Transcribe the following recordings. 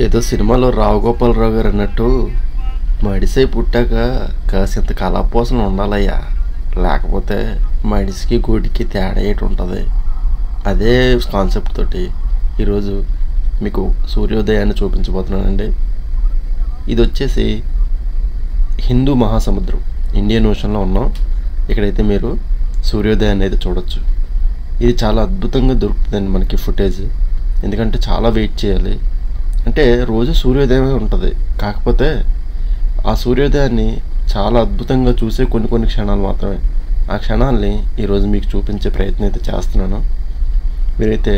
ఏదో సినిమాలో రావుగోపాలరావు గారు అన్నట్టు మడిసై పుట్టాక కాసింత కళాపోసన ఉండాలయ్యా, లేకపోతే మడిసికి గూటికి తేడా ఏటి ఉంటుంది. అదే కాన్సెప్ట్ తోటి ఈరోజు మీకు సూర్యోదయాన్ని చూపించబోతున్నానండి. ఇది వచ్చేసి హిందూ మహాసముద్రం, ఇండియన్ ఓషన్లో ఉన్నాం. ఇక్కడైతే మీరు సూర్యోదయాన్ని అయితే చూడొచ్చు. ఇది చాలా అద్భుతంగా దొరుకుతుందండి మనకి ఫుటేజ్. ఎందుకంటే చాలా వెయిట్ చేయాలి. అంటే రోజు సూర్యోదయమే ఉంటుంది, కాకపోతే ఆ సూర్యోదయాన్ని చాలా అద్భుతంగా చూసే కొన్ని క్షణాలు మాత్రమే. ఆ క్షణాలని ఈరోజు మీకు చూపించే ప్రయత్నం అయితే చేస్తున్నాను. మీరైతే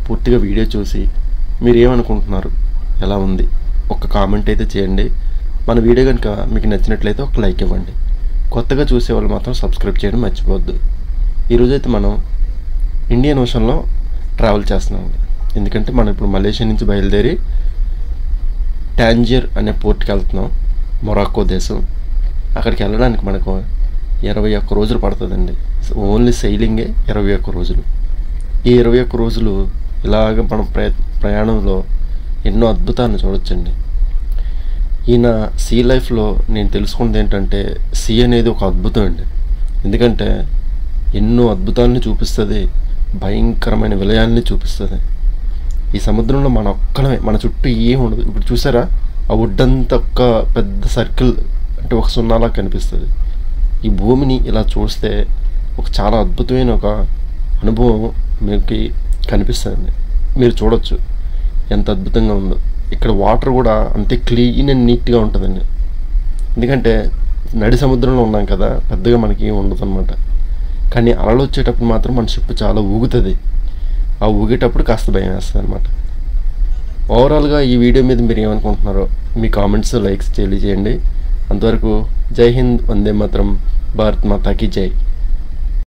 పూర్తిగా వీడియో చూసి మీరు ఏమనుకుంటున్నారు, ఎలా ఉంది, ఒక కామెంట్ అయితే చేయండి. మన వీడియో కనుక మీకు నచ్చినట్లయితే ఒక లైక్ ఇవ్వండి. కొత్తగా చూసేవాళ్ళు మాత్రం సబ్స్క్రైబ్ చేయడం మర్చిపోవద్దు. ఈరోజైతే మనం ఇండియన్ ఓషన్లో ట్రావెల్ చేస్తున్నాం. ఎందుకంటే మనం ఇప్పుడు మలేషియా నుంచి బయలుదేరి టాంజియర్ అనే పోర్ట్కి వెళ్తున్నాం, మొరాక్కో దేశం. అక్కడికి వెళ్ళడానికి మనకు 21 రోజులు పడుతుందండి. ఓన్లీ సెయిలింగే 21 రోజులు. ఈ 21 రోజులు ఇలాగ మనం ప్రయాణంలో ఎన్నో అద్భుతాలను చూడొచ్చండి. ఈయన సీ లైఫ్లో నేను తెలుసుకున్నది ఏంటంటే, సీ అనేది ఒక అద్భుతం అండి. ఎందుకంటే ఎన్నో అద్భుతాలని చూపిస్తుంది, భయంకరమైన విలయాల్ని చూపిస్తుంది. ఈ సముద్రంలో మన ఒక్కడమే, మన చుట్టూ ఏమి ఉండదు. ఇప్పుడు చూసారా, ఆ వుడ్డంతా ఒక్క పెద్ద సర్కిల్, అంటే ఒక సున్నాలా కనిపిస్తుంది. ఈ భూమిని ఇలా చూస్తే ఒక చాలా అద్భుతమైన ఒక అనుభవం మీకు కనిపిస్తుంది. మీరు చూడొచ్చు ఎంత అద్భుతంగా ఉందో. ఇక్కడ వాటర్ కూడా అంతే క్లీన్ అండ్ నీట్గా ఉంటుందండి. ఎందుకంటే నడి సముద్రంలో ఉన్నాం కదా, పెద్దగా మనకి ఏమి ఉండదు అనమాట. కానీ అలలు వచ్చేటప్పుడు మాత్రం మన షిప్ చాలా ఊగుతుంది. ఆ ఊగేటప్పుడు కాస్త భయం వేస్తుంది అనమాట. ఓవరాల్గా ఈ వీడియో మీద మీరు ఏమనుకుంటున్నారో మీ కామెంట్స్, లైక్స్ తెలియజేయండి. అంతవరకు జై హింద్, వందే మాతరం, భారత్ మాతాకి జై.